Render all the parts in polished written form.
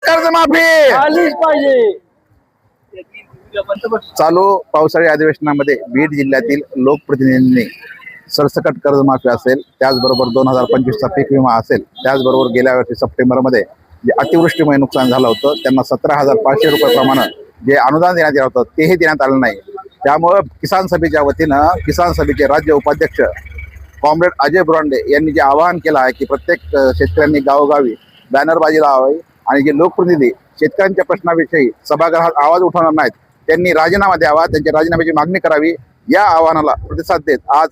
कर्जमाफी आलीच पाहिजे. चालू पावसाळी अधिवेशनामध्ये बीड जिल्ह्यातील लोकप्रतिनिधींनी सरसकट कर्जमाफी असेल, त्याचबरोबर 2025चा पीक विमा असेल, त्याचबरोबर गेल्या वर्षी सप्टेंबरमध्ये जे अतिवृष्टीमुळे नुकसान झालं होतं त्यांना 17,500 रुपये प्रमाणे जे अनुदान देण्यात येत होतं तेही देण्यात आलं नाही. त्यामुळं किसान सभेच्या वतीनं किसान सभेचे राज्य उपाध्यक्ष कॉम्रेड अजय बुरांडे यांनी जे आवाहन केलं आहे की प्रत्येक शेतकऱ्यांनी गावोगावी बॅनरबाजी लावावी आणि जे लोकप्रतिनिधी शेतकऱ्यांच्या प्रश्नाविषयी सभागृहात आवाज उठवणार नाहीत त्यांनी राजीनामा द्यावा, त्यांच्या राजीनाम्याची मागणी करावी. या आव्हानाला प्रतिसाद देत आज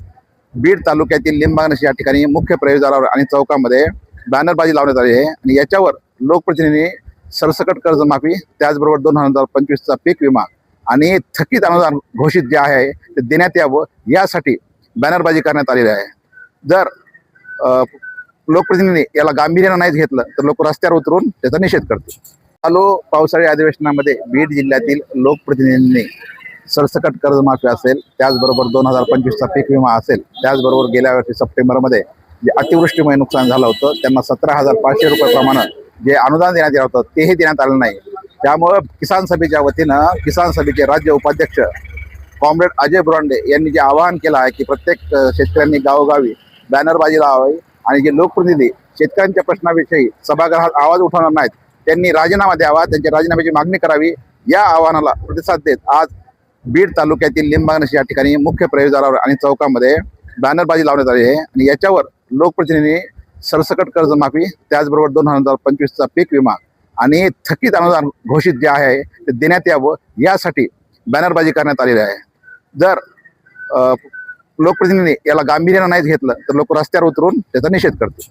बीड तालुक्यातील लिंबागणशी या ठिकाणी मुख्य प्रवेशद्वारावर आणि चौकामध्ये बॅनरबाजी लावण्यात आली आहे आणि याच्यावर लोकप्रतिनिधी सरसकट कर्जमाफी, त्याचबरोबर 2025चा पीक विमा आणि थकीत अनुदान घोषित जे आहे ते देण्यात यावं यासाठी बॅनरबाजी करण्यात आलेली आहे. जर लोकप्रतिनिधी याला गांभीर्यानं नाही घेतलं तर लोक रस्त्यावर उतरून त्याचा निषेध करतील. चालू पावसाळी अधिवेशनामध्ये बीड जिल्ह्यातील लोकप्रतिनिधींनी सरसकट कर्जमाफी असेल, त्याचबरोबर 2025चा पीक विमा असेल, त्याचबरोबर गेल्या वर्षी सप्टेंबरमध्ये जे अतिवृष्टीमुळे नुकसान झालं होतं त्यांना 17,500 रुपये प्रमाणे जे अनुदान देण्यात येत होतं तेही देण्यात आलं नाही. त्यामुळं किसान सभेच्या वतीनं किसान सभेचे राज्य उपाध्यक्ष कॉम्रेड अजय बुरांडे यांनी जे आवाहन केलं आहे की प्रत्येक शेतकऱ्यांनी गावोगावी बॅनरबाजी लावावी आणि जे लोकप्रतिनिधी शेतकऱ्यांच्या प्रश्नाविषयी सभागृहात आवाज उठवणार नाहीत त्यांनी राजीनामा द्यावा, त्यांच्या राजीनाम्याची मागणी करावी. या आव्हानाला प्रतिसाद देत आज बीड तालुक्यातील लिंबागणशी या ठिकाणी मुख्य प्रवेशद्वारावर आणि चौकामध्ये बॅनरबाजी लावण्यात आली आहे आणि याच्यावर लोकप्रतिनिधी सरसकट कर्जमाफी, त्याचबरोबर 2025चा पीक विमा आणि थकीत अनुदान घोषित जे आहे ते देण्यात यावं यासाठी बॅनरबाजी करण्यात आलेली आहे. जर लोकप्रतिनिधी याला गांभीर्यानं नाही घेतलं तर लोक रस्त्यावर उतरून त्याचा निषेध करतील.